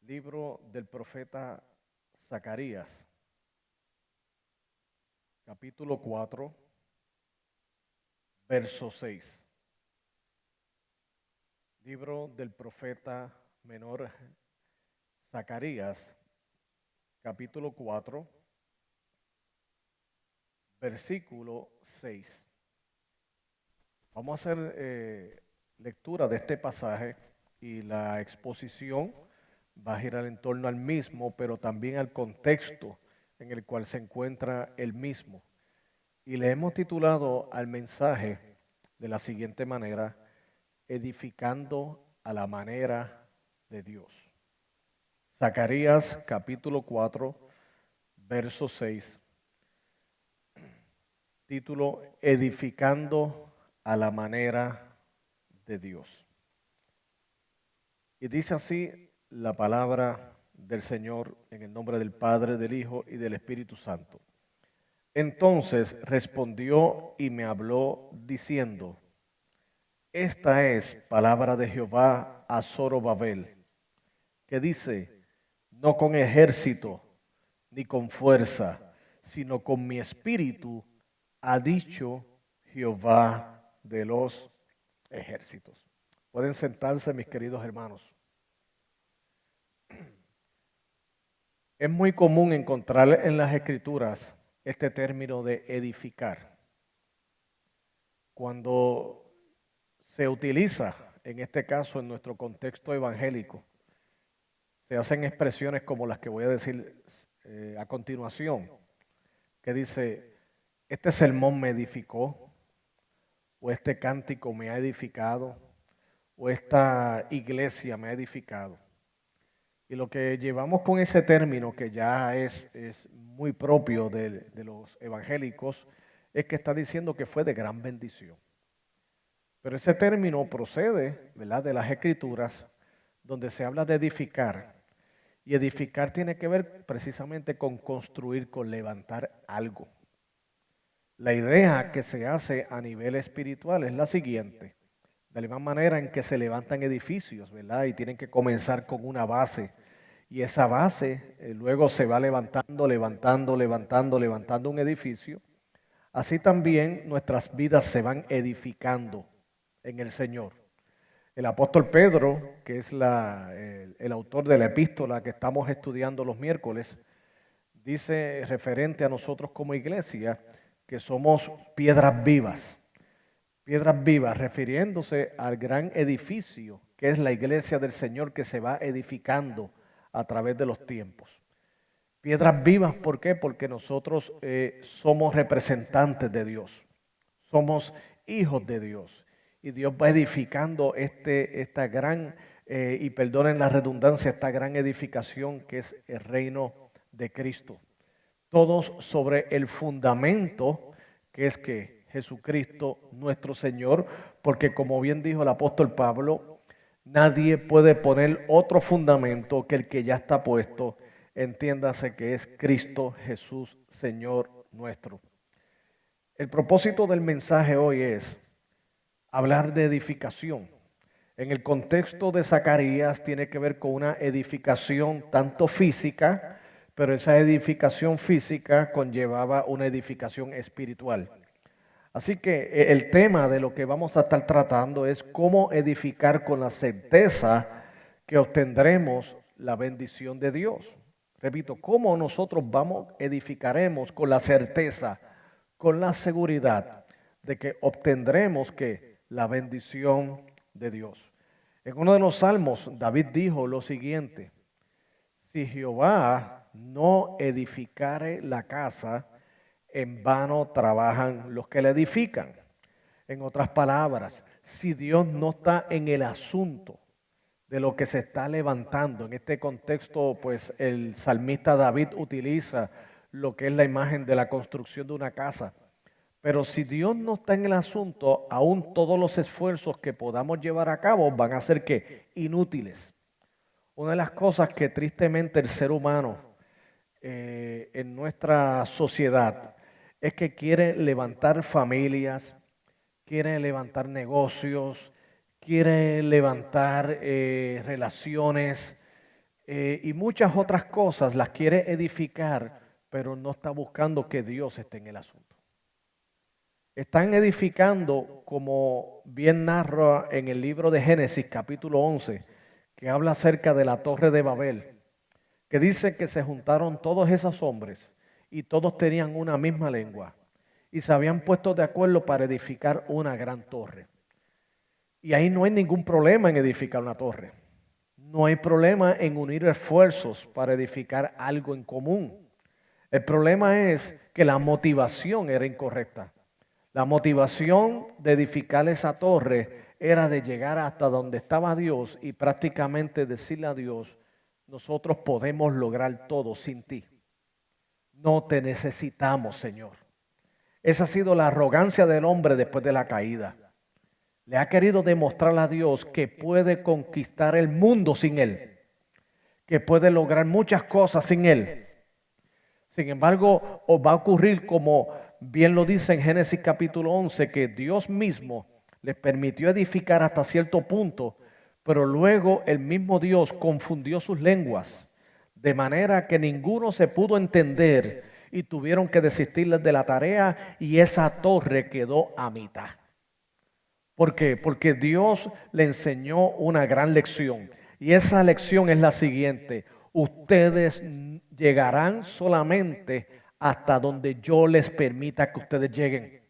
Libro del profeta Zacarías, capítulo 4, verso 6. Libro del profeta menor Zacarías, capítulo 4, versículo 6. Vamos a hacer lectura de este pasaje y la exposición va a girar en torno al mismo, pero también al contexto en el cual se encuentra el mismo. Y le hemos titulado al mensaje de la siguiente manera: edificando a la manera de Dios. Zacarías capítulo 4, verso 6. Título: edificando a la manera de Dios. Y dice así la palabra del Señor en el nombre del Padre, del Hijo y del Espíritu Santo. Entonces respondió y me habló diciendo: esta es palabra de Jehová a Zorobabel, que dice: no con ejército ni con fuerza, sino con mi espíritu, ha dicho Jehová de los ejércitos. Pueden sentarse, mis queridos hermanos. Es muy común encontrar en las Escrituras este término de edificar. Cuando se utiliza, en este caso en nuestro contexto evangélico, se hacen expresiones como las que voy a decir a continuación, que dice: este sermón me edificó, o este cántico me ha edificado, o esta iglesia me ha edificado. Y lo que llevamos con ese término, que ya es muy propio de los evangélicos, es que está diciendo que fue de gran bendición. Pero ese término procede, ¿verdad?, de las Escrituras, donde se habla de edificar. Y edificar tiene que ver precisamente con construir, con levantar algo. La idea que se hace a nivel espiritual es la siguiente: de la misma manera en que se levantan edificios, ¿verdad?, y tienen que comenzar con una base. Y esa base luego se va levantando un edificio. Así también nuestras vidas se van edificando en el Señor. El apóstol Pedro, que es el autor de la epístola que estamos estudiando los miércoles, dice referente a nosotros como iglesia que somos piedras vivas, refiriéndose al gran edificio que es la iglesia del Señor, que se va edificando a través de los tiempos. Piedras vivas, ¿por qué? Porque nosotros somos representantes de Dios, somos hijos de Dios, y Dios va edificando esta gran, y perdonen la redundancia, esta gran edificación que es el reino de Cristo. Todos sobre el fundamento que es que Jesucristo nuestro Señor, porque como bien dijo el apóstol Pablo, nadie puede poner otro fundamento que el que ya está puesto. Entiéndase que es Cristo Jesús, Señor nuestro. El propósito del mensaje hoy es hablar de edificación. En el contexto de Zacarías tiene que ver con una edificación tanto física, pero esa edificación física conllevaba una edificación espiritual. Así que el tema de lo que vamos a estar tratando es cómo edificar con la certeza que obtendremos la bendición de Dios. Repito, cómo nosotros edificaremos con la certeza, con la seguridad de que obtendremos la bendición de Dios. En uno de los salmos, David dijo lo siguiente: si Jehová no edificare la casa, en vano trabajan los que la edifican. En otras palabras, si Dios no está en el asunto de lo que se está levantando, en este contexto, pues el salmista David utiliza lo que es la imagen de la construcción de una casa. Pero si Dios no está en el asunto, aún todos los esfuerzos que podamos llevar a cabo van a ser inútiles. Una de las cosas que tristemente el ser humano en nuestra sociedad es que quiere levantar familias, quiere levantar negocios, quiere levantar relaciones, y muchas otras cosas las quiere edificar, pero no está buscando que Dios esté en el asunto. Están edificando, como bien narra en el libro de Génesis capítulo 11, que habla acerca de la torre de Babel, que dice que se juntaron todos esos hombres y todos tenían una misma lengua y se habían puesto de acuerdo para edificar una gran torre. Y ahí no hay ningún problema en edificar una torre. No hay problema en unir esfuerzos para edificar algo en común. El problema es que la motivación era incorrecta. La motivación de edificar esa torre era de llegar hasta donde estaba Dios y prácticamente decirle a Dios: nosotros podemos lograr todo sin ti. No te necesitamos, Señor. Esa ha sido la arrogancia del hombre después de la caída. Le ha querido demostrar a Dios que puede conquistar el mundo sin Él, que puede lograr muchas cosas sin Él. Sin embargo, os va a ocurrir, como bien lo dice en Génesis capítulo 11, que Dios mismo les permitió edificar hasta cierto punto, pero luego el mismo Dios confundió sus lenguas, de manera que ninguno se pudo entender y tuvieron que desistirles de la tarea y esa torre quedó a mitad. ¿Por qué? Porque Dios le enseñó una gran lección y esa lección es la siguiente: ustedes llegarán solamente hasta donde yo les permita que ustedes lleguen.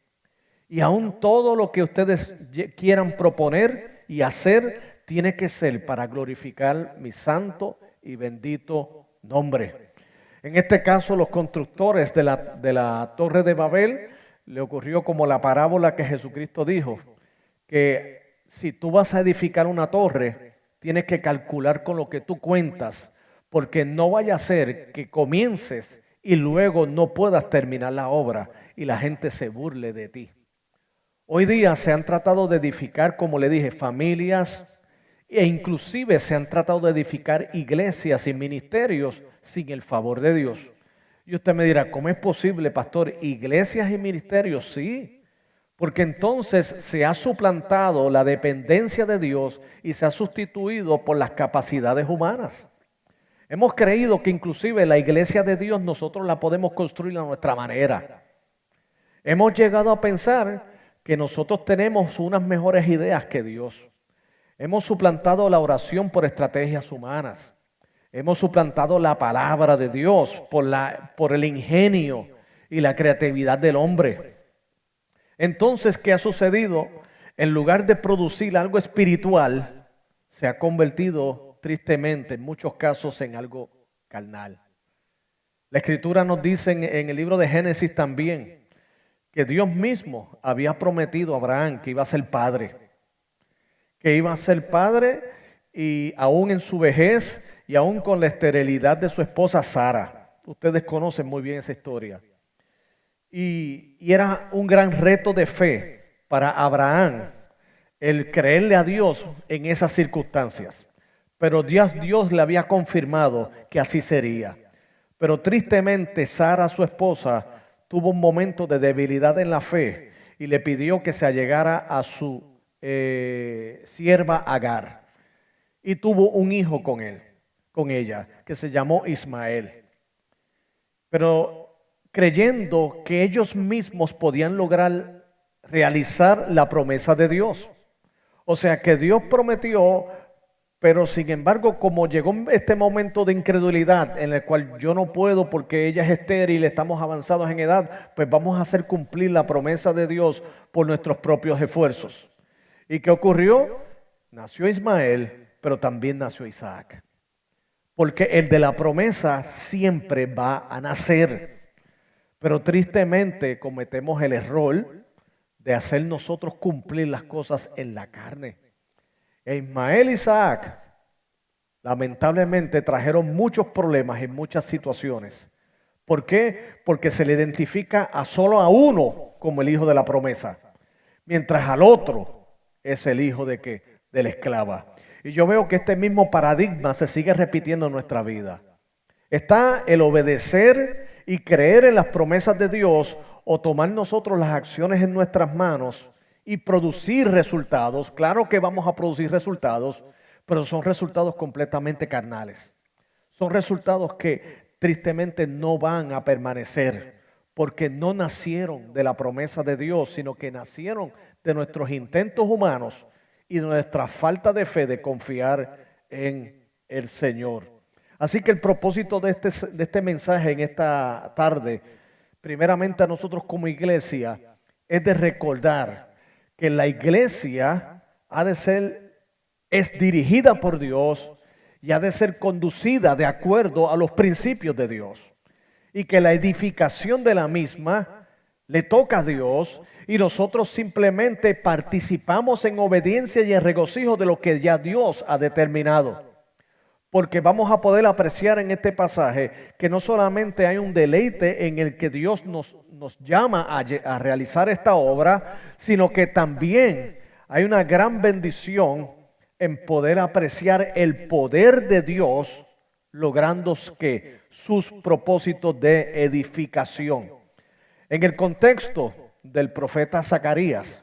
Y aún todo lo que ustedes quieran proponer y hacer tiene que ser para glorificar mi santo y bendito nombre. En este caso, los constructores de la Torre de Babel le ocurrió como la parábola que Jesucristo dijo, que si tú vas a edificar una torre, tienes que calcular con lo que tú cuentas, porque no vaya a ser que comiences y luego no puedas terminar la obra y la gente se burle de ti. Hoy día se han tratado de edificar, como le dije, familias e inclusive se han tratado de edificar iglesias y ministerios sin el favor de Dios. Y usted me dirá, ¿cómo es posible, pastor? Iglesias y ministerios, sí, porque entonces se ha suplantado la dependencia de Dios y se ha sustituido por las capacidades humanas. Hemos creído que inclusive la iglesia de Dios nosotros la podemos construir a nuestra manera. Hemos llegado a pensar que nosotros tenemos unas mejores ideas que Dios. Hemos suplantado la oración por estrategias humanas. Hemos suplantado la palabra de Dios por el ingenio y la creatividad del hombre. Entonces, ¿qué ha sucedido? En lugar de producir algo espiritual, se ha convertido tristemente en muchos casos en algo carnal. La Escritura nos dice en el libro de Génesis también que Dios mismo había prometido a Abraham que iba a ser padre. Que iba a ser padre y aún en su vejez y aún con la esterilidad de su esposa Sara. Ustedes conocen muy bien esa historia. Y era un gran reto de fe para Abraham el creerle a Dios en esas circunstancias. Pero Dios le había confirmado que así sería. Pero tristemente Sara, su esposa, tuvo un momento de debilidad en la fe y le pidió que se allegara a su sierva Agar. Y tuvo un hijo con ella, que se llamó Ismael. Pero creyendo que ellos mismos podían lograr realizar la promesa de Dios. O sea que Dios prometió, pero sin embargo, como llegó este momento de incredulidad en el cual yo no puedo porque ella es estéril, estamos avanzados en edad, pues vamos a hacer cumplir la promesa de Dios por nuestros propios esfuerzos. ¿Y qué ocurrió? Nació Ismael, pero también nació Isaac. Porque el de la promesa siempre va a nacer. Pero tristemente cometemos el error de hacer nosotros cumplir las cosas en la carne. Ismael y Isaac lamentablemente trajeron muchos problemas en muchas situaciones. ¿Por qué? Porque se le identifica a solo a uno como el hijo de la promesa, mientras al otro es el hijo de la esclava. Y yo veo que este mismo paradigma se sigue repitiendo en nuestra vida. Está el obedecer y creer en las promesas de Dios o tomar nosotros las acciones en nuestras manos y producir resultados. Claro que vamos a producir resultados, pero son resultados completamente carnales. Son resultados que tristemente no van a permanecer porque no nacieron de la promesa de Dios, sino que nacieron de nuestros intentos humanos y de nuestra falta de fe de confiar en el Señor. Así que el propósito de este mensaje en esta tarde, primeramente a nosotros como iglesia, es de recordar que la iglesia es dirigida por Dios y ha de ser conducida de acuerdo a los principios de Dios. Y que la edificación de la misma le toca a Dios y nosotros simplemente participamos en obediencia y en regocijo de lo que ya Dios ha determinado. Porque vamos a poder apreciar en este pasaje que no solamente hay un deleite en el que Dios nos llama a realizar esta obra, sino que también hay una gran bendición en poder apreciar el poder de Dios logrando que sus propósitos de edificación. En el contexto del profeta Zacarías,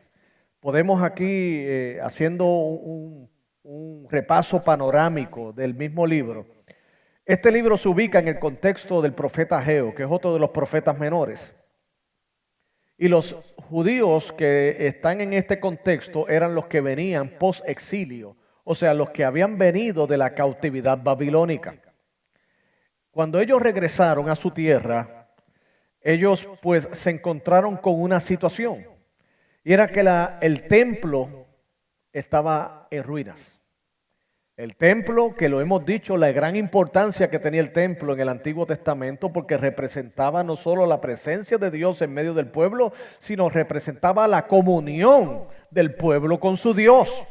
podemos aquí, haciendo un repaso panorámico del mismo libro, este libro se ubica en el contexto del profeta Ageo, que es otro de los profetas menores. Y los judíos que están en este contexto eran los que venían post-exilio, o sea, los que habían venido de la cautividad babilónica. Cuando ellos regresaron a su tierra, ellos pues se encontraron con una situación. Y era que el templo estaba en ruinas. El templo, que lo hemos dicho, la gran importancia que tenía el templo en el Antiguo Testamento, porque representaba no solo la presencia de Dios en medio del pueblo, sino representaba la comunión del pueblo con su Dios.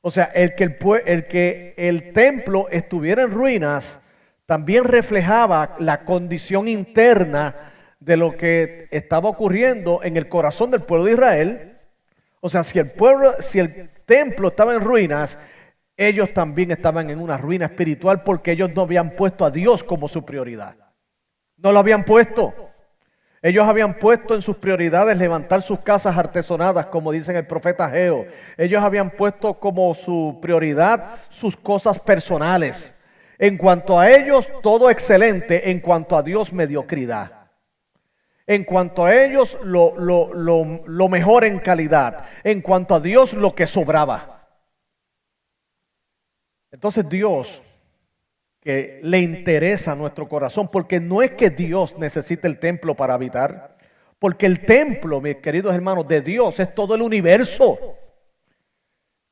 O sea, el que el templo estuviera en ruinas también reflejaba la condición interna de lo que estaba ocurriendo en el corazón del pueblo de Israel. O sea, si el templo estaba en ruinas, ellos también estaban en una ruina espiritual porque ellos no habían puesto a Dios como su prioridad. No lo habían puesto. Ellos habían puesto en sus prioridades levantar sus casas artesonadas, como dice el profeta Ageo. Ellos habían puesto como su prioridad sus cosas personales. En cuanto a ellos, todo excelente. En cuanto a Dios, mediocridad. En cuanto a ellos, lo mejor en calidad. En cuanto a Dios, lo que sobraba. Entonces Dios, que le interesa a nuestro corazón, porque no es que Dios necesite el templo para habitar, porque el templo, mis queridos hermanos, de Dios es todo el universo.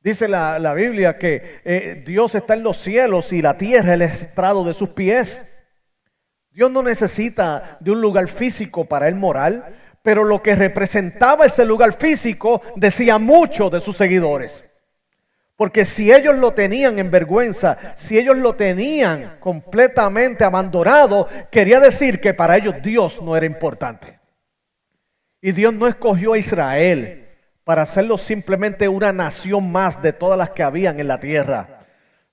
Dice la Biblia que Dios está en los cielos y la tierra es el estrado de sus pies. Dios no necesita de un lugar físico para él morar, pero lo que representaba ese lugar físico decía mucho de sus seguidores. Porque si ellos lo tenían en vergüenza, si ellos lo tenían completamente abandonado, quería decir que para ellos Dios no era importante. Y Dios no escogió a Israel para hacerlo simplemente una nación más de todas las que habían en la tierra.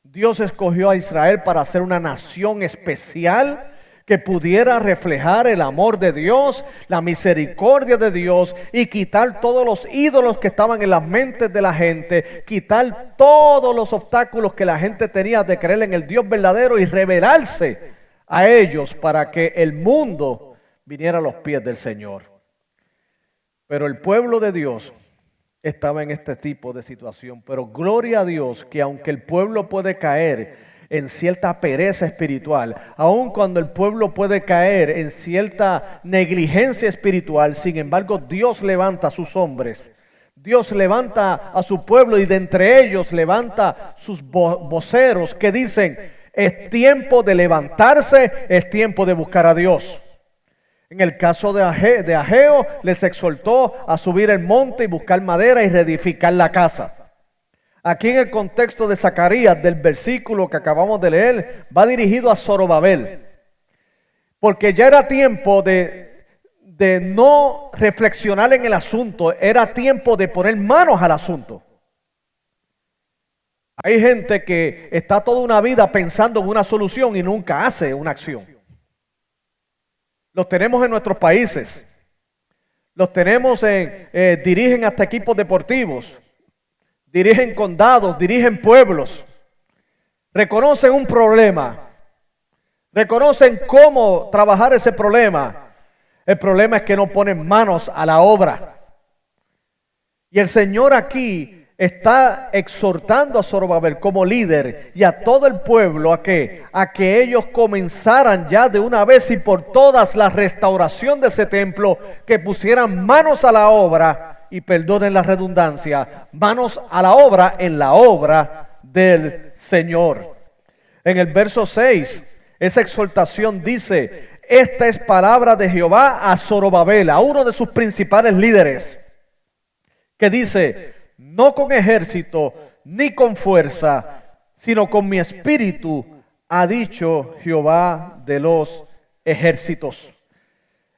Dios escogió a Israel para ser una nación especial que pudiera reflejar el amor de Dios, la misericordia de Dios y quitar todos los ídolos que estaban en las mentes de la gente, quitar todos los obstáculos que la gente tenía de creer en el Dios verdadero y revelarse a ellos para que el mundo viniera a los pies del Señor. Pero el pueblo de Dios estaba en este tipo de situación. Pero gloria a Dios que aunque el pueblo puede caer en cierta pereza espiritual, aun cuando el pueblo puede caer en cierta negligencia espiritual, sin embargo Dios levanta a sus hombres, Dios levanta a su pueblo y de entre ellos levanta sus voceros que dicen: es tiempo de levantarse, es tiempo de buscar a Dios. En el caso de Ageo, les exhortó a subir el monte y buscar madera y reedificar la casa. Aquí en el contexto de Zacarías, del versículo que acabamos de leer, va dirigido a Zorobabel. Porque ya era tiempo de no reflexionar en el asunto, era tiempo de poner manos al asunto. Hay gente que está toda una vida pensando en una solución y nunca hace una acción. Los tenemos en nuestros países. Los tenemos dirigen hasta equipos deportivos. Dirigen condados, dirigen pueblos. Reconocen un problema. reconocen cómo trabajar ese problema. El problema es que no ponen manos a la obra. Y el Señor aquí está exhortando a Zorobabel como líder y a todo el pueblo a que ellos comenzaran ya de una vez y por todas la restauración de ese templo, que pusieran manos a la obra, y perdonen la redundancia, manos a la obra en la obra del Señor. En el verso 6, esa exhortación dice: esta es palabra de Jehová a Zorobabel, a uno de sus principales líderes, que dice: no con ejército ni con fuerza, sino con mi espíritu, ha dicho Jehová de los ejércitos.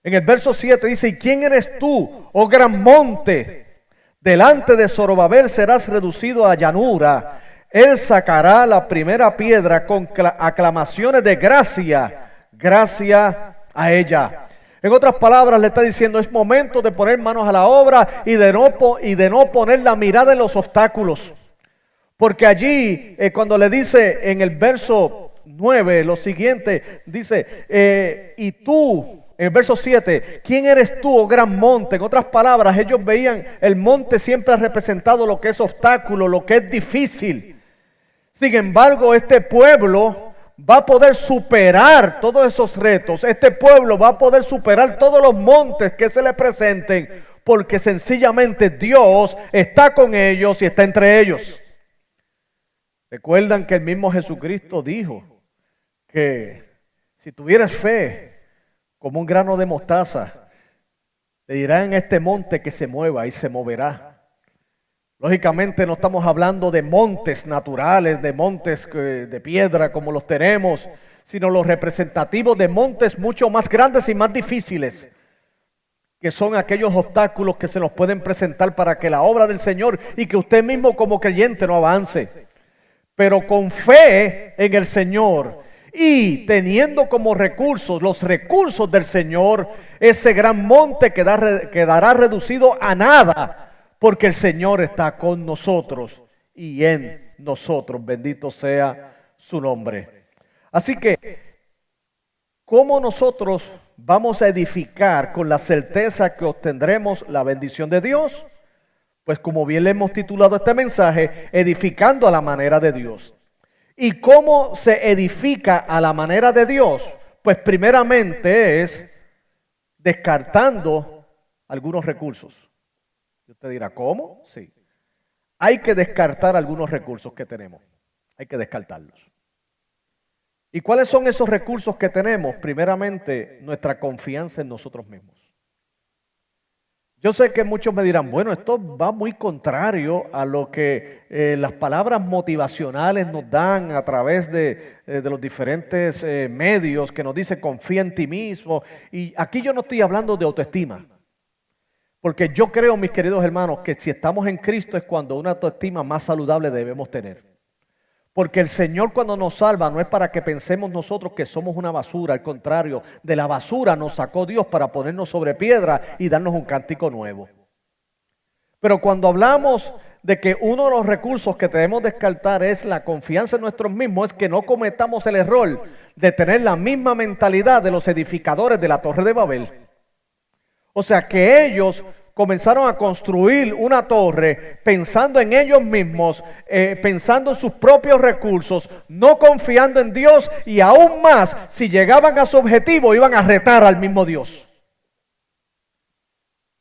En el verso 7 dice: ¿y quién eres tú, oh gran monte? Delante de Zorobabel serás reducido a llanura. Él sacará la primera piedra con aclamaciones de gracia, gracia a ella. En otras palabras, le está diciendo: es momento de poner manos a la obra y de no poner la mirada en los obstáculos. Porque allí, cuando le dice en el verso 9 lo siguiente, dice: y tú, en el verso 7, ¿quién eres tú, oh gran monte? En otras palabras, ellos veían el monte siempre ha representado lo que es obstáculo, lo que es difícil. Sin embargo, este pueblo va a poder superar todos esos retos. Este pueblo va a poder superar todos los montes que se le presenten, porque sencillamente Dios está con ellos y está entre ellos. Recuerdan que el mismo Jesucristo dijo que si tuvieras fe como un grano de mostaza, le dirán a este monte que se mueva y se moverá. Lógicamente no estamos hablando de montes naturales, de montes de piedra como los tenemos, sino los representativos de montes mucho más grandes y más difíciles, que son aquellos obstáculos que se nos pueden presentar para que la obra del Señor y que usted mismo como creyente no avance. Pero con fe en el Señor y teniendo como recursos los recursos del Señor, ese gran monte quedará reducido a nada, porque el Señor está con nosotros y en nosotros. Bendito sea su nombre. Así que, ¿cómo nosotros vamos a edificar con la certeza que obtendremos la bendición de Dios? Pues como bien le hemos titulado este mensaje, edificando a la manera de Dios. ¿Y cómo se edifica a la manera de Dios? Pues primeramente es descartando algunos recursos. Y usted dirá, ¿cómo? Sí. Hay que descartar algunos recursos que tenemos. Hay que descartarlos. ¿Y cuáles son esos recursos que tenemos? Primeramente, nuestra confianza en nosotros mismos. Yo sé que muchos me dirán, bueno, esto va muy contrario a lo que las palabras motivacionales nos dan a través de los diferentes medios que nos dicen confía en ti mismo. Y aquí yo no estoy hablando de autoestima. Porque yo creo, mis queridos hermanos, que si estamos en Cristo es cuando una autoestima más saludable debemos tener. Porque el Señor cuando nos salva no es para que pensemos nosotros que somos una basura. Al contrario, de la basura nos sacó Dios para ponernos sobre piedra y darnos un cántico nuevo. Pero cuando hablamos de que uno de los recursos que debemos descartar es la confianza en nosotros mismos, es que no cometamos el error de tener la misma mentalidad de los edificadores de la Torre de Babel. O sea que ellos comenzaron a construir una torre pensando en ellos mismos, pensando en sus propios recursos, no confiando en Dios, y aún más, si llegaban a su objetivo, iban a retar al mismo Dios.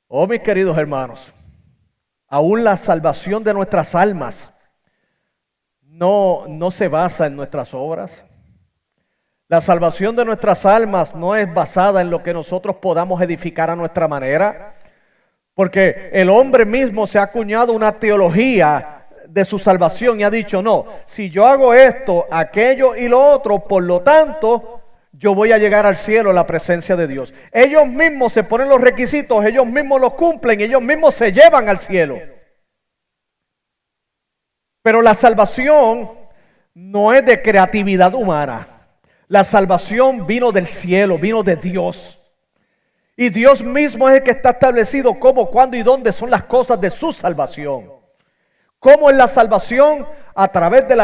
Oh, mis queridos hermanos, aún la salvación de nuestras almas no se basa en nuestras obras. La salvación de nuestras almas no es basada en lo que nosotros podamos edificar a nuestra manera, porque el hombre mismo se ha acuñado una teología de su salvación y ha dicho, no, si yo hago esto, aquello y lo otro, por lo tanto, yo voy a llegar al cielo, a la presencia de Dios. Ellos mismos se ponen los requisitos, ellos mismos los cumplen, ellos mismos se llevan al cielo. Pero la salvación no es de creatividad humana. La salvación vino del cielo, vino de Dios. Y Dios mismo es el que está establecido cómo, cuándo y dónde son las cosas de su salvación. ¿Cómo es la salvación? A través del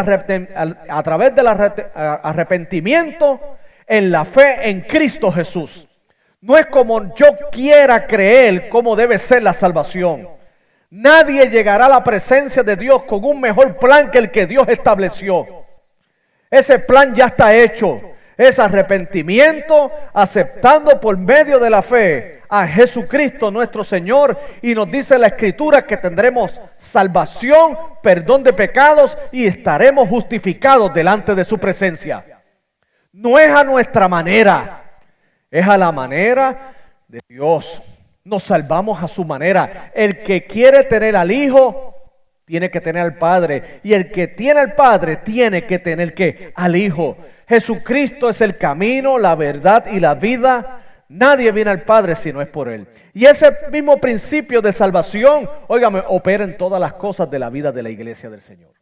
arrepentimiento, en la fe en Cristo Jesús. No es como yo quiera creer cómo debe ser la salvación. Nadie llegará a la presencia de Dios con un mejor plan que el que Dios estableció. Ese plan ya está hecho. Es arrepentimiento, aceptando por medio de la fe a Jesucristo nuestro Señor. Y nos dice la Escritura que tendremos salvación, perdón de pecados y estaremos justificados delante de su presencia. No es a nuestra manera, es a la manera de Dios. Nos salvamos a su manera. El que quiere tener al Hijo tiene que tener al Padre, y el que tiene al Padre tiene que tener ¿qué? Al Hijo. Jesucristo es el camino, la verdad y la vida. Nadie viene al Padre si no es por Él. Y ese mismo principio de salvación, óigame, opera en todas las cosas de la vida de la iglesia del Señor.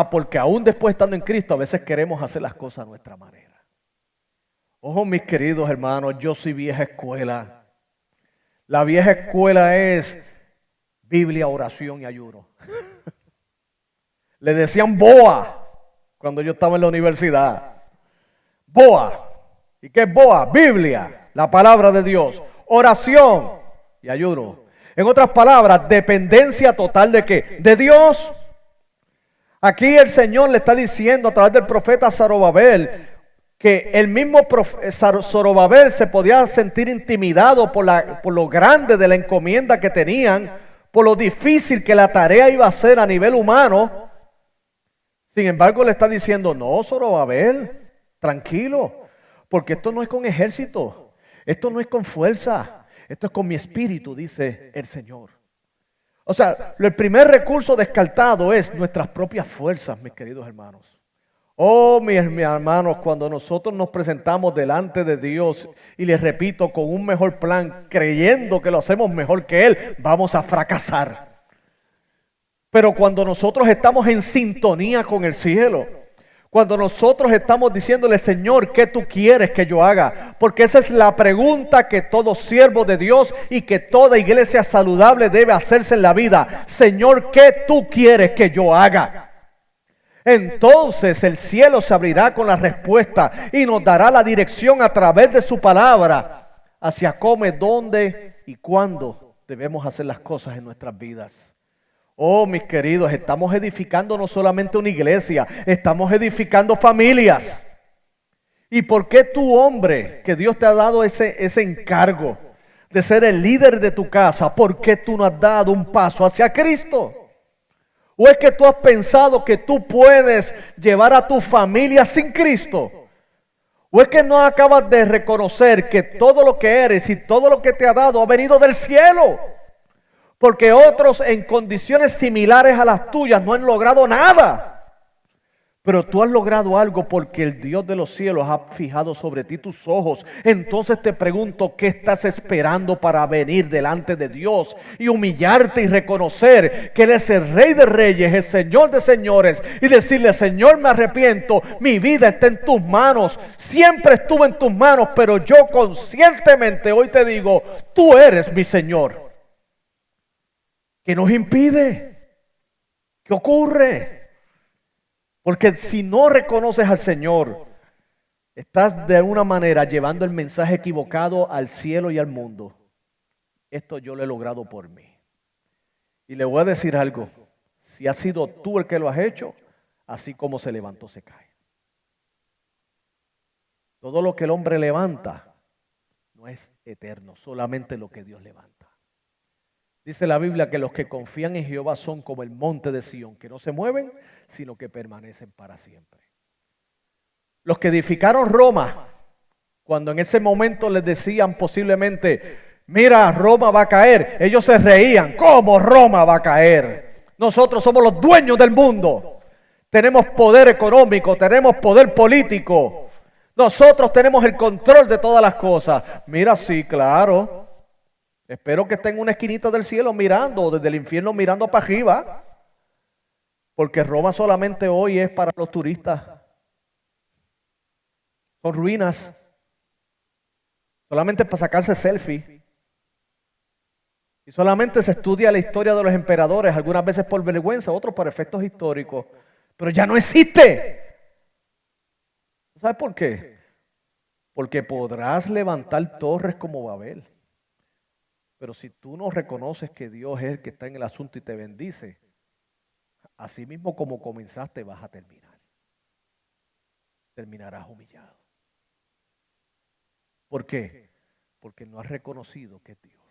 Porque aún después estando en Cristo, a veces queremos hacer las cosas a nuestra manera. Ojo, mis queridos hermanos, yo soy vieja escuela. La vieja escuela es Biblia, oración y ayuno. Le decían BOA cuando yo estaba en la universidad. BOA. ¿Y qué es BOA? Biblia, la palabra de Dios, oración y ayuno. En otras palabras, dependencia total ¿de qué? De Dios. Aquí el Señor le está diciendo a través del profeta Zorobabel que el mismo Zorobabel se podía sentir intimidado por lo grande de la encomienda que tenían, por lo difícil que la tarea iba a ser a nivel humano. Sin embargo, le está diciendo, no, Zorobabel, tranquilo, porque esto no es con ejército, esto no es con fuerza, esto es con mi espíritu, dice el Señor. O sea, el primer recurso descartado es nuestras propias fuerzas, mis queridos hermanos. Oh, mis hermanos, cuando nosotros nos presentamos delante de Dios, y les repito, con un mejor plan, creyendo que lo hacemos mejor que Él, vamos a fracasar. Pero cuando nosotros estamos en sintonía con el cielo, cuando nosotros estamos diciéndole, Señor, ¿qué tú quieres que yo haga? Porque esa es la pregunta que todo siervo de Dios y que toda iglesia saludable debe hacerse en la vida. Señor, ¿qué tú quieres que yo haga? Entonces el cielo se abrirá con la respuesta y nos dará la dirección a través de su palabra hacia cómo, dónde y cuándo debemos hacer las cosas en nuestras vidas. Oh, mis queridos, estamos edificando no solamente una iglesia, estamos edificando familias. ¿Y por qué tú, hombre, que Dios te ha dado ese encargo de ser el líder de tu casa, por qué tú no has dado un paso hacia Cristo? ¿O es que tú has pensado que tú puedes llevar a tu familia sin Cristo? ¿O es que no acabas de reconocer que todo lo que eres y todo lo que te ha dado ha venido del cielo? Porque otros en condiciones similares a las tuyas no han logrado nada. Pero tú has logrado algo porque el Dios de los cielos ha fijado sobre ti tus ojos. Entonces te pregunto, ¿qué estás esperando para venir delante de Dios y humillarte y reconocer que Él es el Rey de Reyes, el Señor de Señores, y decirle, Señor, me arrepiento, mi vida está en tus manos, siempre estuvo en tus manos, pero yo conscientemente hoy te digo, tú eres mi Señor? ¿Qué nos impide? ¿Qué ocurre? Porque si no reconoces al Señor, estás de alguna manera llevando el mensaje equivocado al cielo y al mundo. Esto yo lo he logrado por mí. Y le voy a decir algo. Si has sido tú el que lo has hecho, así como se levantó, se cae. Todo lo que el hombre levanta no es eterno, solamente lo que Dios levanta. Dice la Biblia que los que confían en Jehová son como el monte de Sión, que no se mueven, sino que permanecen para siempre. Los que edificaron Roma, cuando en ese momento les decían posiblemente, mira, Roma va a caer, ellos se reían. ¿Cómo Roma va a caer? Nosotros somos los dueños del mundo. Tenemos poder económico, tenemos poder político. Nosotros tenemos el control de todas las cosas. Mira, sí, claro. Espero que estén en una esquinita del cielo mirando, o desde el infierno mirando para arriba. Porque Roma solamente hoy es para los turistas. Son ruinas. Solamente para sacarse selfie. Y solamente se estudia la historia de los emperadores, algunas veces por vergüenza, otros por efectos históricos. Pero ya no existe. ¿Sabes por qué? Porque podrás levantar torres como Babel. Pero si tú no reconoces que Dios es el que está en el asunto y te bendice, así mismo como comenzaste vas a terminar. Terminarás humillado. ¿Por qué? Porque no has reconocido que es Dios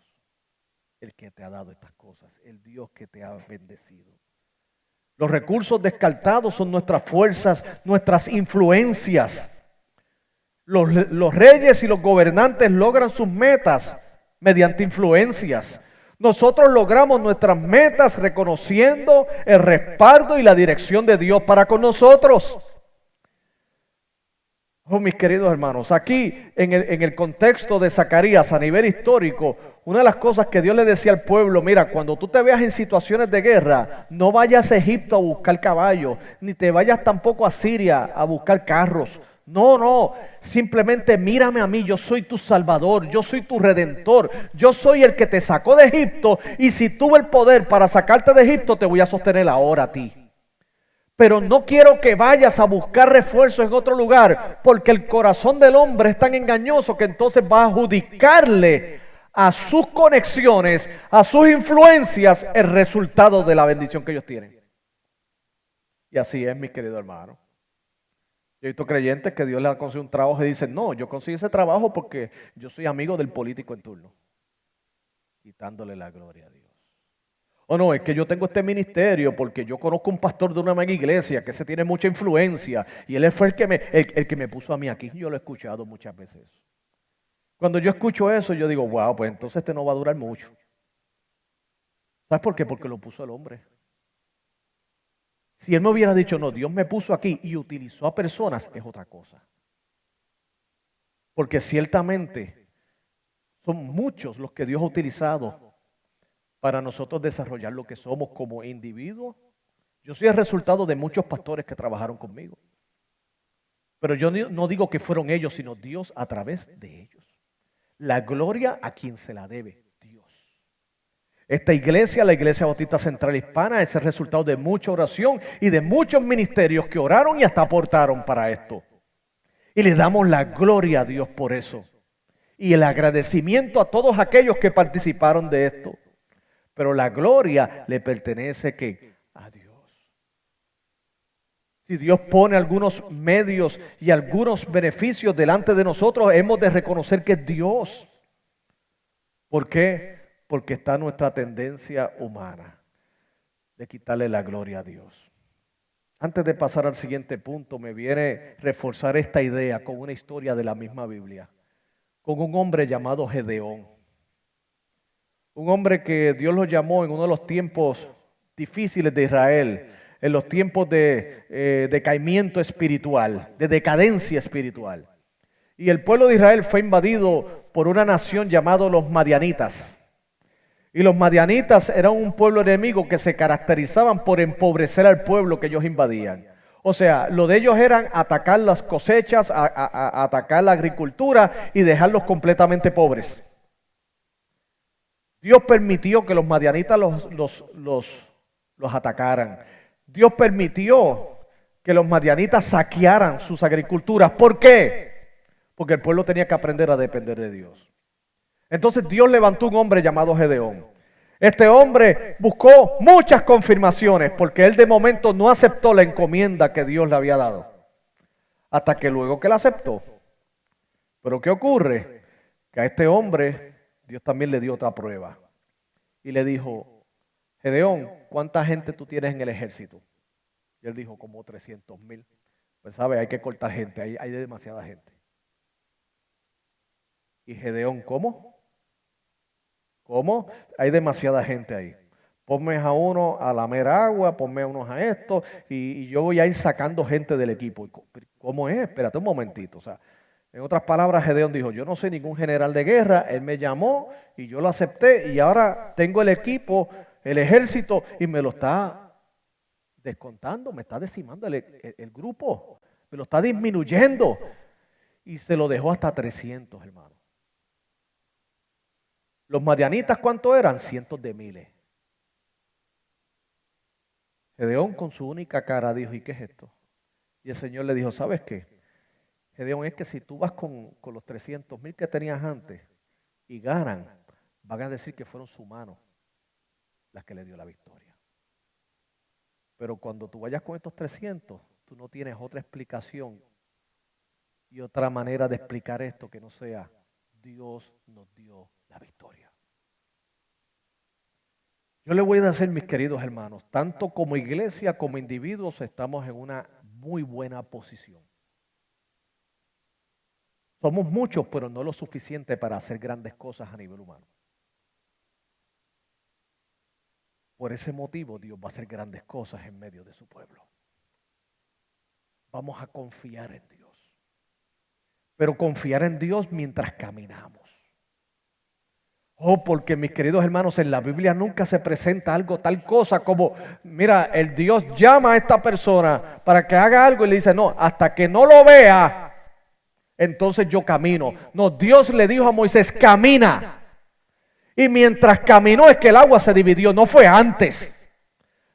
el que te ha dado estas cosas, el Dios que te ha bendecido. Los recursos descartados son nuestras fuerzas, nuestras influencias. Los reyes y los gobernantes logran sus metas mediante influencias. Nosotros logramos nuestras metas reconociendo el respaldo y la dirección de Dios para con nosotros. Oh, mis queridos hermanos, aquí en el contexto de Zacarías a nivel histórico, una de las cosas que Dios le decía al pueblo: mira, cuando tú te veas en situaciones de guerra, no vayas a Egipto a buscar caballos, ni te vayas tampoco a Siria a buscar carros. No, simplemente mírame a mí, yo soy tu Salvador, yo soy tu Redentor, yo soy el que te sacó de Egipto, y si tuve el poder para sacarte de Egipto, te voy a sostener ahora a ti. Pero no quiero que vayas a buscar refuerzos en otro lugar, porque el corazón del hombre es tan engañoso que entonces va a adjudicarle a sus conexiones, a sus influencias, el resultado de la bendición que ellos tienen. Y así es, mi querido hermano. Yo he visto creyentes que Dios les ha conseguido un trabajo y dicen: no, yo conseguí ese trabajo porque yo soy amigo del político en turno, quitándole la gloria a Dios. O no, es que yo tengo este ministerio porque yo conozco un pastor de una mega iglesia que se tiene mucha influencia y él fue el que me puso a mí aquí. Yo lo he escuchado muchas veces. Cuando yo escucho eso, yo digo: wow, pues entonces este no va a durar mucho. ¿Sabes por qué? Porque lo puso el hombre. Si él me hubiera dicho: no, Dios me puso aquí y utilizó a personas, es otra cosa. Porque ciertamente son muchos los que Dios ha utilizado para nosotros desarrollar lo que somos como individuos. Yo soy el resultado de muchos pastores que trabajaron conmigo. Pero yo no digo que fueron ellos, sino Dios a través de ellos. La gloria a quien se la debe, Dios. Esta iglesia, la Iglesia Bautista Central Hispana, es el resultado de mucha oración y de muchos ministerios que oraron y hasta aportaron para esto. Y le damos la gloria a Dios por eso. Y el agradecimiento a todos aquellos que participaron de esto. Pero la gloria le pertenece ¿qué? A Dios. Si Dios pone algunos medios y algunos beneficios delante de nosotros, hemos de reconocer que es Dios. ¿Por qué? Porque está nuestra tendencia humana de quitarle la gloria a Dios. Antes de pasar al siguiente punto, me viene reforzar esta idea con una historia de la misma Biblia, con un hombre llamado Gedeón. Un hombre que Dios lo llamó en uno de los tiempos difíciles de Israel, en los tiempos de decaimiento espiritual, de decadencia espiritual. Y el pueblo de Israel fue invadido por una nación llamada los madianitas. Y los madianitas eran un pueblo enemigo que se caracterizaban por empobrecer al pueblo que ellos invadían. O sea, lo de ellos eran atacar las cosechas, atacar la agricultura y dejarlos completamente pobres. Dios permitió que los madianitas los atacaran. Dios permitió que los madianitas saquearan sus agriculturas. ¿Por qué? Porque el pueblo tenía que aprender a depender de Dios. Entonces Dios levantó un hombre llamado Gedeón. Este hombre buscó muchas confirmaciones porque él de momento no aceptó la encomienda que Dios le había dado. Hasta que luego que la aceptó. Pero ¿qué ocurre? Que a este hombre Dios también le dio otra prueba. Y le dijo: Gedeón, ¿cuánta gente tú tienes en el ejército? Y él dijo: como 300,000. Pues sabe, hay que cortar gente, hay demasiada gente. Y Gedeón, ¿cómo? ¿Cómo? Hay demasiada gente ahí. Ponme a uno a lamer agua, ponme a unos a esto, y yo voy a ir sacando gente del equipo. ¿Cómo es? Espérate un momentito. O sea, en otras palabras, Gedeón dijo: yo no soy ningún general de guerra, él me llamó y yo lo acepté, y ahora tengo el equipo, el ejército, y me lo está descontando, me está decimando el grupo, me lo está disminuyendo. Y se lo dejó hasta 300, hermano. Los madianitas, ¿cuántos eran? Cientos de miles. Gedeón con su única cara dijo: ¿y qué es esto? Y el Señor le dijo: ¿sabes qué? Gedeón, es que si tú vas con los 300,000 que tenías antes y ganan, van a decir que fueron sus manos las que le dio la victoria. Pero cuando tú vayas con estos 300, tú no tienes otra explicación y otra manera de explicar esto que no sea Dios nos dio la victoria. Yo le voy a decir, mis queridos hermanos, tanto como iglesia como individuos estamos en una muy buena posición. Somos muchos, pero no lo suficiente para hacer grandes cosas a nivel humano. Por ese motivo, Dios va a hacer grandes cosas en medio de su pueblo. Vamos a confiar en Dios. Pero confiar en Dios mientras caminamos. Oh, porque mis queridos hermanos, en la Biblia nunca se presenta algo, tal cosa como, mira, el Dios llama a esta persona para que haga algo y le dice, no, hasta que no lo vea, entonces yo camino. No, Dios le dijo a Moisés, camina. Y mientras caminó es que el agua se dividió, no fue antes.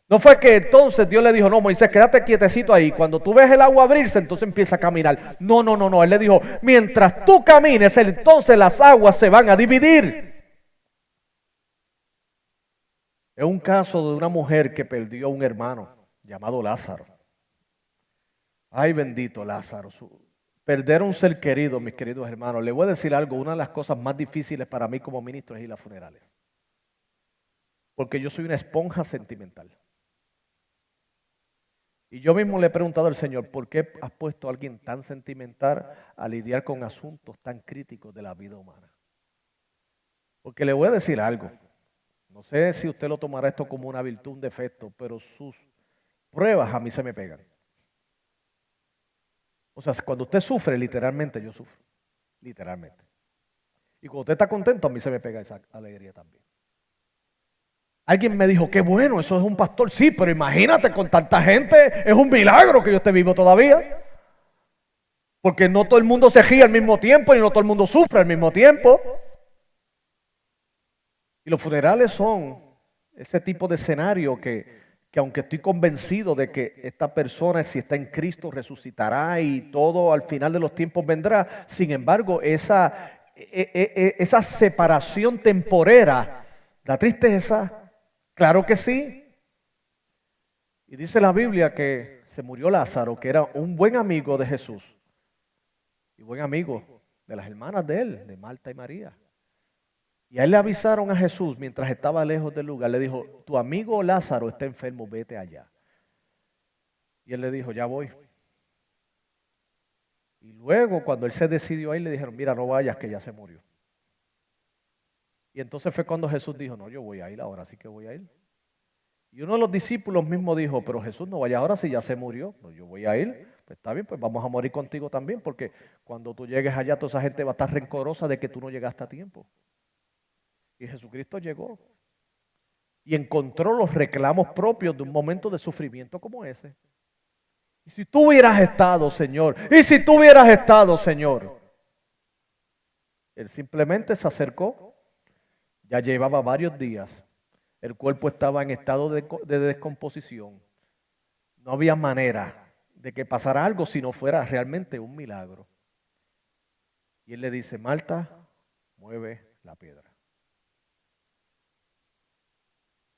No fue que entonces Dios le dijo, no, Moisés, quédate quietecito ahí. Cuando tú ves el agua abrirse, entonces empieza a caminar. No, no, no, no. Él le dijo, mientras tú camines, entonces las aguas se van a dividir. Es un caso de una mujer que perdió a un hermano llamado Lázaro. Ay, bendito Lázaro. Perder a un ser querido, mis queridos hermanos. Le voy a decir algo, una de las cosas más difíciles para mí como ministro es ir a funerales. Porque yo soy una esponja sentimental. Y yo mismo le he preguntado al Señor, ¿por qué has puesto a alguien tan sentimental a lidiar con asuntos tan críticos de la vida humana? Porque le voy a decir algo. No sé si usted lo tomará esto como una virtud, un defecto, pero sus pruebas a mí se me pegan. O sea, cuando usted sufre, literalmente yo sufro. Literalmente. Y cuando usted está contento, a mí se me pega esa alegría también. Alguien me dijo, qué bueno, eso es un pastor. Sí, pero imagínate, con tanta gente, es un milagro que yo esté vivo todavía. Porque no todo el mundo se ríe al mismo tiempo y no todo el mundo sufre al mismo tiempo. Y los funerales son ese tipo de escenario que aunque estoy convencido de que esta persona, si está en Cristo, resucitará y todo al final de los tiempos vendrá, sin embargo, esa separación temporera da tristeza, claro que sí. Y dice la Biblia que se murió Lázaro, que era un buen amigo de Jesús y buen amigo de las hermanas de él, de Marta y María. Y a él le avisaron a Jesús mientras estaba lejos del lugar. Le dijo, tu amigo Lázaro está enfermo, vete allá. Y él le dijo, ya voy. Y luego cuando él se decidió ahí, le dijeron, mira, no vayas que ya se murió. Y entonces fue cuando Jesús dijo, no, yo voy a ir ahora, sí que voy a ir. Y uno de los discípulos mismo dijo, pero Jesús, no vaya ahora si ya se murió. No, yo voy a ir. Pues está bien, pues vamos a morir contigo también, porque cuando tú llegues allá, toda esa gente va a estar rencorosa de que tú no llegaste a tiempo. Y Jesucristo llegó y encontró los reclamos propios de un momento de sufrimiento como ese. Y si tú hubieras estado, Señor, y si tú hubieras estado, Señor. Él simplemente se acercó, ya llevaba varios días, el cuerpo estaba en estado de descomposición. No había manera de que pasara algo si no fuera realmente un milagro. Y él le dice, Marta, mueve la piedra.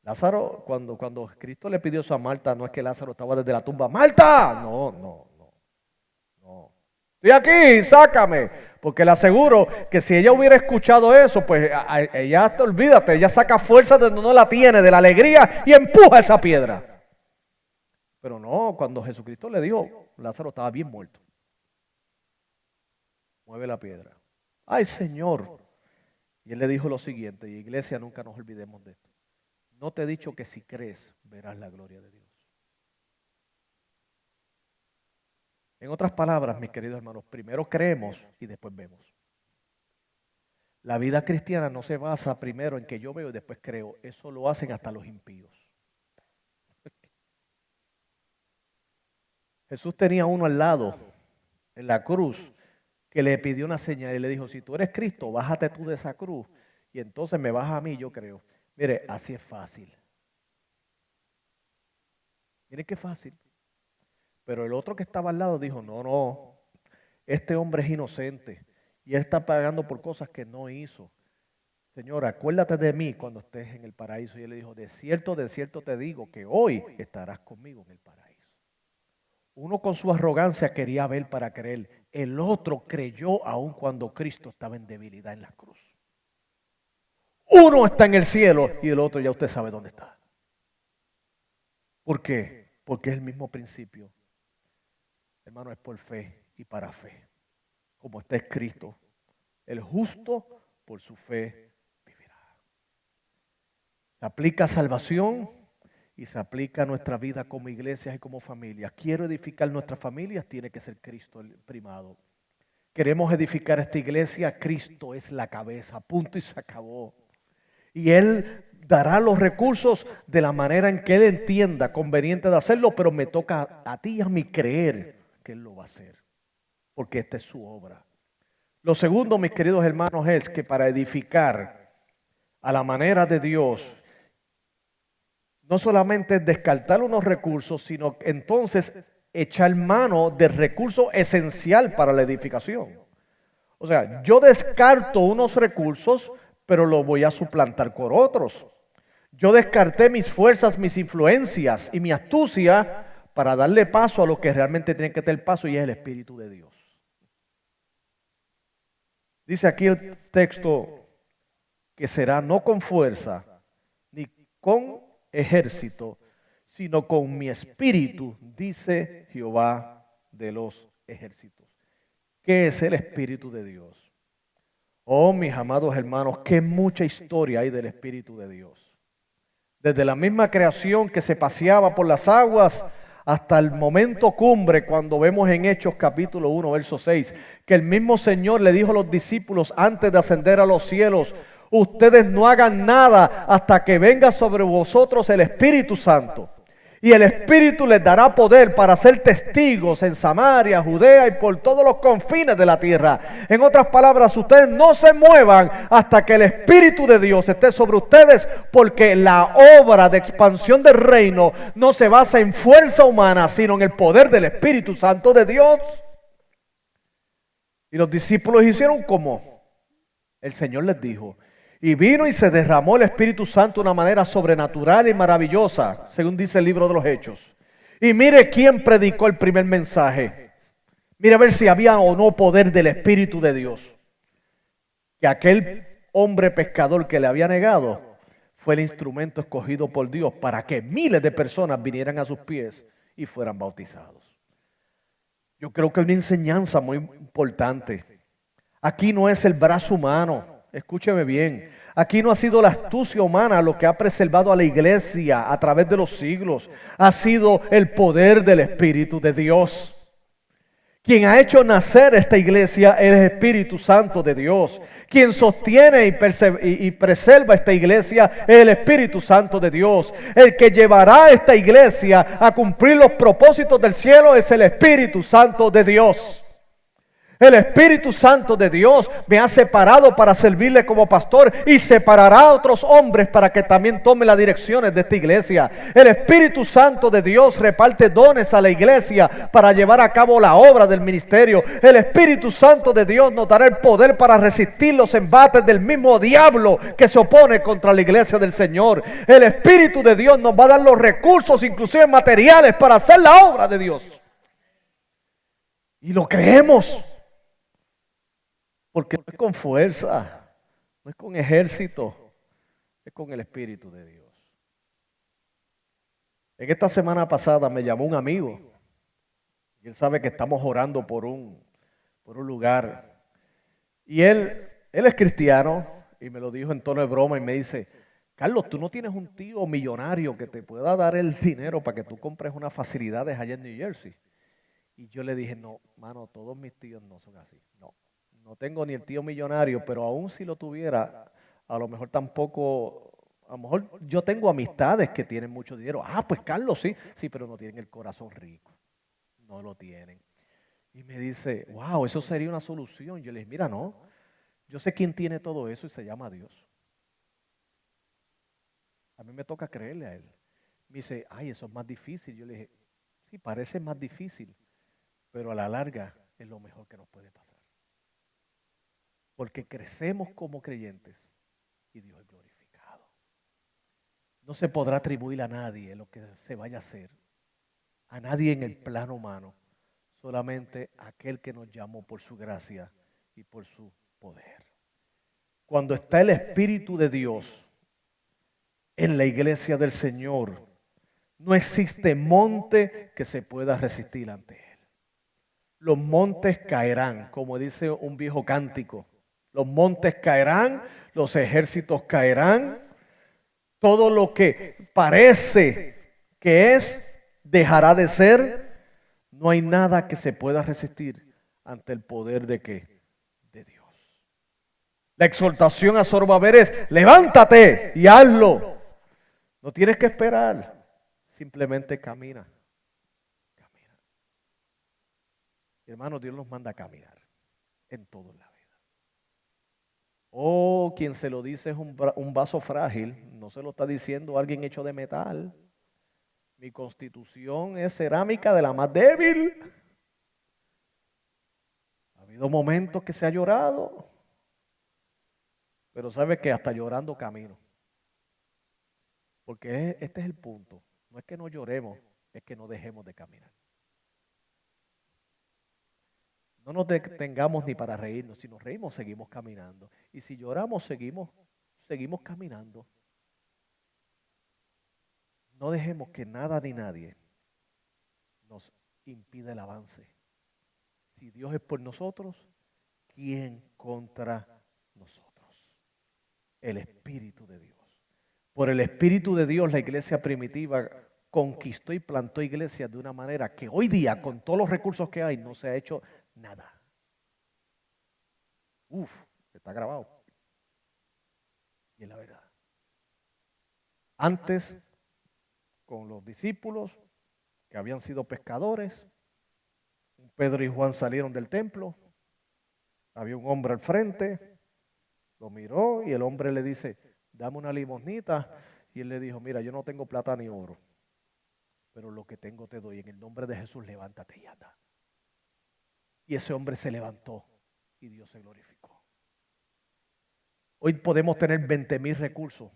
Lázaro, cuando Cristo le pidió eso a Marta, no es que Lázaro estaba desde la tumba, ¡Marta! No. Estoy aquí, sácame. Porque le aseguro que si ella hubiera escuchado eso, pues ella, olvídate, ella saca fuerza de donde no la tiene, de la alegría, y empuja esa piedra. Pero no, cuando Jesucristo le dijo, Lázaro estaba bien muerto. Mueve la piedra. ¡Ay, Señor! Y él le dijo lo siguiente, y iglesia, nunca nos olvidemos de esto. No te he dicho que si crees, verás la gloria de Dios. En otras palabras, mis queridos hermanos, primero creemos y después vemos. La vida cristiana no se basa primero en que yo veo y después creo. Eso lo hacen hasta los impíos. Jesús tenía uno al lado, en la cruz, que le pidió una señal y le dijo, si tú eres Cristo, bájate tú de esa cruz y entonces me bajas a mí, yo creo. Mire, así es fácil. Mire qué fácil. Pero el otro que estaba al lado dijo, no, este hombre es inocente y él está pagando por cosas que no hizo. Señor, acuérdate de mí cuando estés en el paraíso. Y él le dijo, de cierto te digo que hoy estarás conmigo en el paraíso. Uno con su arrogancia quería ver para creer. El otro creyó aun cuando Cristo estaba en debilidad en la cruz. Uno está en el cielo y el otro ya usted sabe dónde está. ¿Por qué? Porque es el mismo principio. Hermano, es por fe y para fe. Como está escrito, el justo por su fe vivirá. Se aplica a salvación y se aplica a nuestra vida como iglesias y como familias. Quiero edificar nuestras familias, tiene que ser Cristo el primado. Queremos edificar esta iglesia, Cristo es la cabeza, punto y se acabó. Y Él dará los recursos de la manera en que Él entienda conveniente de hacerlo, pero me toca a ti y a mí creer que Él lo va a hacer, porque esta es su obra. Lo segundo, mis queridos hermanos, es que para edificar a la manera de Dios, no solamente es descartar unos recursos, sino entonces echar mano del recurso esencial para la edificación. O sea, yo descarto unos recursos, pero los voy a suplantar por otros. Yo descarté mis fuerzas, mis influencias y mi astucia para darle paso a lo que realmente tiene que tener paso, y es el Espíritu de Dios. Dice aquí el texto que será no con fuerza ni con ejército, sino con mi espíritu, dice Jehová de los ejércitos. ¿Qué es el Espíritu de Dios? Oh, mis amados hermanos, qué mucha historia hay del Espíritu de Dios. Desde la misma creación que se paseaba por las aguas hasta el momento cumbre, cuando vemos en Hechos capítulo 1, verso 6, que el mismo Señor le dijo a los discípulos antes de ascender a los cielos: ustedes no hagan nada hasta que venga sobre vosotros el Espíritu Santo. Y el Espíritu les dará poder para ser testigos en Samaria, Judea y por todos los confines de la tierra. En otras palabras, ustedes no se muevan hasta que el Espíritu de Dios esté sobre ustedes, porque la obra de expansión del reino no se basa en fuerza humana, sino en el poder del Espíritu Santo de Dios. Y los discípulos hicieron como el Señor les dijo. Y vino y se derramó el Espíritu Santo de una manera sobrenatural y maravillosa, según dice el libro de los Hechos. Y mire quién predicó el primer mensaje. Mire a ver si había o no poder del Espíritu de Dios. Que aquel hombre pescador que le había negado fue el instrumento escogido por Dios para que miles de personas vinieran a sus pies y fueran bautizados. Yo creo que hay una enseñanza muy importante. Aquí no es el brazo humano. Escúcheme bien, aquí no ha sido la astucia humana lo que ha preservado a la iglesia a través de los siglos. Ha sido el poder del Espíritu de Dios. Quien ha hecho nacer esta iglesia es el Espíritu Santo de Dios. Quien sostiene y preserva esta iglesia es el Espíritu Santo de Dios. El que llevará esta iglesia a cumplir los propósitos del cielo es el Espíritu Santo de Dios. El Espíritu Santo de Dios me ha separado para servirle como pastor y separará a otros hombres para que también tomen las direcciones de esta iglesia. El Espíritu Santo de Dios reparte dones a la iglesia para llevar a cabo la obra del ministerio. El Espíritu Santo de Dios nos dará el poder para resistir los embates del mismo diablo que se opone contra la iglesia del Señor. El Espíritu de Dios nos va a dar los recursos, inclusive materiales, para hacer la obra de Dios. Y lo creemos. Porque no es con fuerza, no es con ejército, es con el Espíritu de Dios. En esta semana pasada me llamó un amigo, y él sabe que estamos orando por un lugar. Y él es cristiano, y me lo dijo en tono de broma, y me dice: Carlos, ¿tú no tienes un tío millonario que te pueda dar el dinero para que tú compres unas facilidades allá en New Jersey? Y yo le dije: no, mano, todos mis tíos no son así, no. No tengo ni el tío millonario, pero aún si lo tuviera, a lo mejor tampoco, a lo mejor yo tengo amistades que tienen mucho dinero. Ah, pues Carlos, sí, pero no tienen el corazón rico, no lo tienen. Y me dice: wow, eso sería una solución. Yo le dije: mira, no, yo sé quién tiene todo eso y se llama Dios. A mí me toca creerle a él. Me dice: ay, eso es más difícil. Yo le dije: sí, parece más difícil, pero a la larga es lo mejor que nos puede pasar. Porque crecemos como creyentes y Dios es glorificado. No se podrá atribuir a nadie lo que se vaya a hacer, a nadie en el plano humano, solamente a aquel que nos llamó por su gracia y por su poder. Cuando está el Espíritu de Dios en la iglesia del Señor, no existe monte que se pueda resistir ante Él. Los montes caerán, como dice un viejo cántico. Los montes caerán, los ejércitos caerán. Todo lo que parece que es, dejará de ser. No hay nada que se pueda resistir ante el poder de ¿qué? De Dios. La exhortación a Zorobabel es: levántate y hazlo. No tienes que esperar, simplemente camina. Camina. Hermano, Dios nos manda a caminar en todo en la vida. Oh, quien se lo dice es un vaso frágil, no se lo está diciendo alguien hecho de metal. Mi constitución es cerámica de la más débil. Ha habido momentos que se ha llorado, pero sabe que hasta llorando camino. Porque este es el punto. No es que no lloremos, es que no dejemos de caminar. No nos detengamos ni para reírnos. Si nos reímos, seguimos caminando. Y si lloramos, seguimos caminando. No dejemos que nada ni nadie nos impida el avance. Si Dios es por nosotros, ¿quién contra nosotros? El Espíritu de Dios. Por el Espíritu de Dios, la iglesia primitiva conquistó y plantó iglesias de una manera que hoy día, con todos los recursos que hay, no se ha hecho nada. Está grabado. Y es la verdad. Antes, con los discípulos que habían sido pescadores, Pedro y Juan salieron del templo. Había un hombre al frente, lo miró y el hombre le dice: dame una limosnita. Y él le dijo: mira, yo no tengo plata ni oro, pero lo que tengo te doy. En el nombre de Jesús, levántate y anda. Y ese hombre se levantó y Dios se glorificó. Hoy podemos tener 20,000 recursos,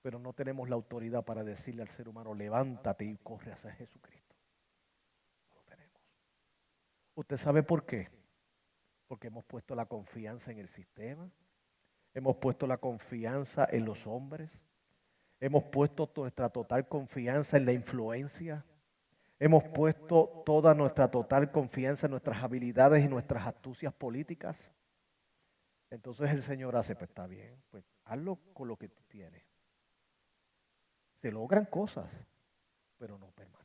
pero no tenemos la autoridad para decirle al ser humano: levántate y corre hacia Jesucristo. No lo tenemos. ¿Usted sabe por qué? Porque hemos puesto la confianza en el sistema, hemos puesto la confianza en los hombres, hemos puesto nuestra total confianza en la influencia, hemos puesto toda nuestra total confianza en nuestras habilidades y nuestras astucias políticas. Entonces el Señor hace: pues está bien, pues hazlo con lo que tú tienes. Se logran cosas, pero no permanecen.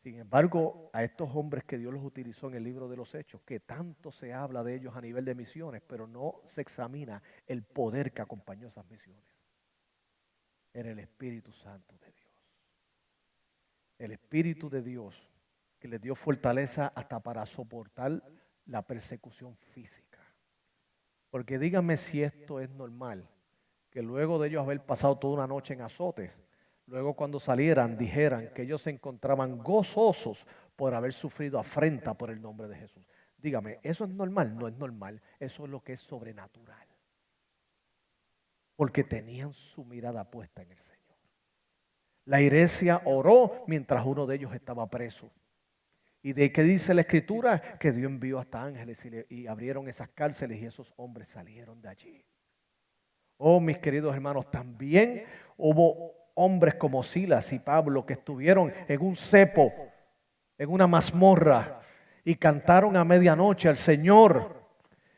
Sin embargo, a estos hombres que Dios los utilizó en el libro de los Hechos, que tanto se habla de ellos a nivel de misiones, pero no se examina el poder que acompañó esas misiones. Era el Espíritu Santo de Dios. El Espíritu de Dios que les dio fortaleza hasta para soportar la persecución física. Porque díganme si esto es normal, que luego de ellos haber pasado toda una noche en azotes, luego cuando salieran dijeran que ellos se encontraban gozosos por haber sufrido afrenta por el nombre de Jesús. Dígame, ¿eso es normal? No es normal, eso es lo que es sobrenatural. Porque tenían su mirada puesta en el Señor. La iglesia oró mientras uno de ellos estaba preso. ¿Y de qué dice la Escritura? Que Dios envió hasta ángeles y abrieron esas cárceles y esos hombres salieron de allí. Oh, mis queridos hermanos, también hubo hombres como Silas y Pablo que estuvieron en un cepo, en una mazmorra, y cantaron a medianoche al Señor.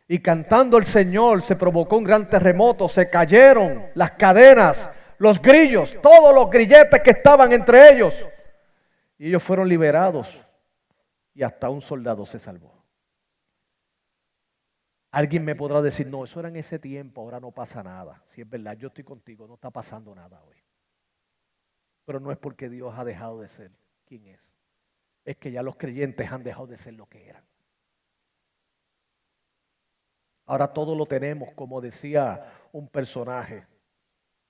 Y cantando al Señor se provocó un gran terremoto, se cayeron las cadenas, los grillos, todos los grilletes que estaban entre ellos. Y ellos fueron liberados y hasta un soldado se salvó. Alguien me podrá decir: no, eso era en ese tiempo, ahora no pasa nada. Si es verdad, yo estoy contigo, no está pasando nada hoy. Pero no es porque Dios ha dejado de ser quien es. Es que ya los creyentes han dejado de ser lo que eran. Ahora todo lo tenemos, como decía un personaje,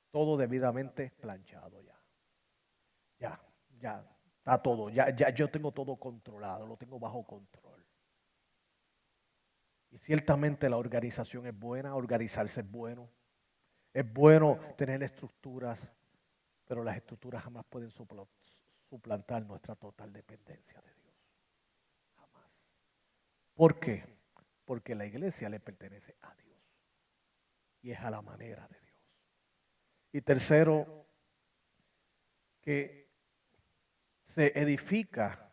todo debidamente planchado ya. Ya. está todo, ya yo tengo todo controlado, lo tengo bajo control. Y ciertamente la organización es buena, organizarse es bueno tener estructuras, pero las estructuras jamás pueden suplantar nuestra total dependencia de Dios. Jamás. ¿Por qué? Porque la iglesia le pertenece a Dios y es a la manera de Dios. Y tercero, que se edifica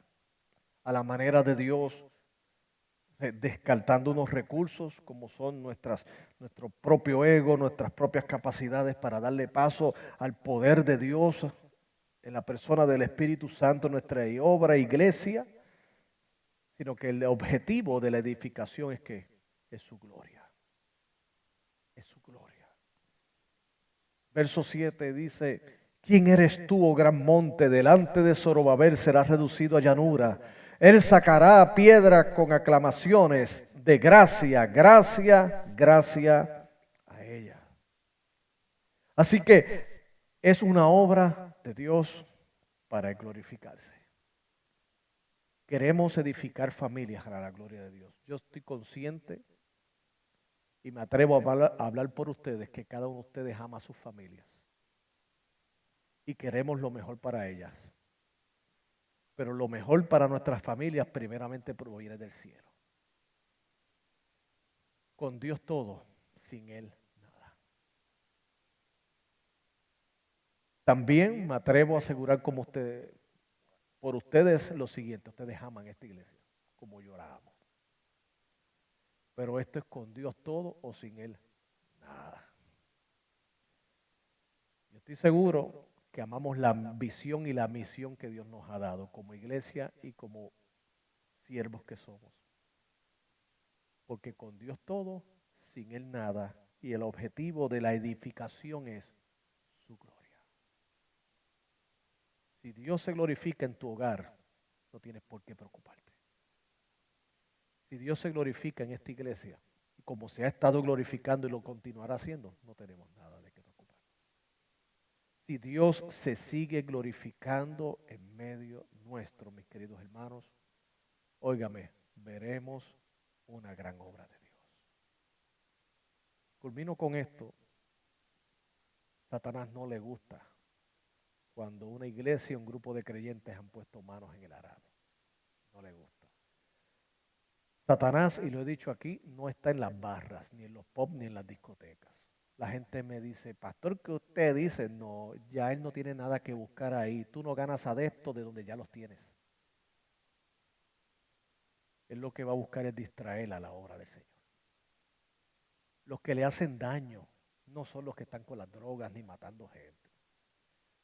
a la manera de Dios, descartando unos recursos como son nuestro propio ego, nuestras propias capacidades para darle paso al poder de Dios en la persona del Espíritu Santo en nuestra obra, iglesia, sino que el objetivo de la edificación es que es su gloria. Es su gloria. Verso 7 dice: ¿quién eres tú, oh gran monte? Delante de Zorobabel serás reducido a llanura. Él sacará piedra con aclamaciones de gracia, gracia, gracia a ella. Así que es una obra de Dios para glorificarse. Queremos edificar familias para la gloria de Dios. Yo estoy consciente y me atrevo a hablar por ustedes que cada uno de ustedes ama a sus familias. Y queremos lo mejor para ellas. Pero lo mejor para nuestras familias primeramente proviene del cielo. Con Dios todo, sin Él nada. También me atrevo a asegurar por ustedes lo siguiente: ustedes aman esta iglesia como yo la amo. Pero esto es con Dios todo o sin Él nada. Yo estoy seguro que amamos la visión y la misión que Dios nos ha dado como iglesia y como siervos que somos. Porque con Dios todo, sin Él nada, y el objetivo de la edificación es su gloria. Si Dios se glorifica en tu hogar, no tienes por qué preocuparte. Si Dios se glorifica en esta iglesia, y como se ha estado glorificando y lo continuará haciendo, no tenemos nada de qué preocupar. Si Dios se sigue glorificando en medio nuestro, mis queridos hermanos, óigame, veremos una gran obra de Dios. Culmino con esto. Satanás no le gusta cuando una iglesia, un grupo de creyentes han puesto manos en el arado. No le gusta. Satanás, y lo he dicho aquí, no está en las barras, ni en los pubs, ni en las discotecas. La gente me dice: pastor, ¿qué usted dice? No, ya él no tiene nada que buscar ahí. Tú no ganas adeptos de donde ya los tienes. Él lo que va a buscar es distraer a la obra del Señor. Los que le hacen daño no son los que están con las drogas ni matando gente.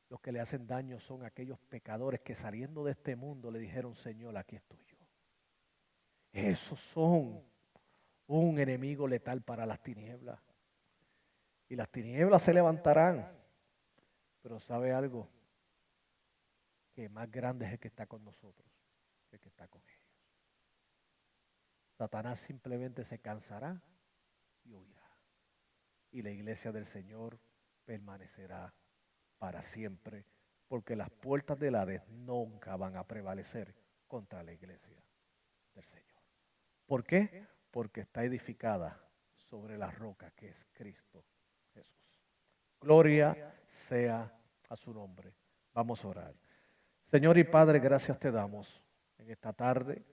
Los que le hacen daño son aquellos pecadores que saliendo de este mundo le dijeron: Señor, aquí estoy yo. Esos son un enemigo letal para las tinieblas. Y las tinieblas se levantarán. Pero ¿sabe algo? Que más grande es el que está con nosotros que el que está con ellos. Satanás simplemente se cansará y huirá. Y la iglesia del Señor permanecerá para siempre, porque las puertas del Hades nunca van a prevalecer contra la iglesia del Señor. ¿Por qué? Porque está edificada sobre la roca que es Cristo Jesús. Gloria sea a su nombre. Vamos a orar. Señor y Padre, gracias te damos en esta tarde.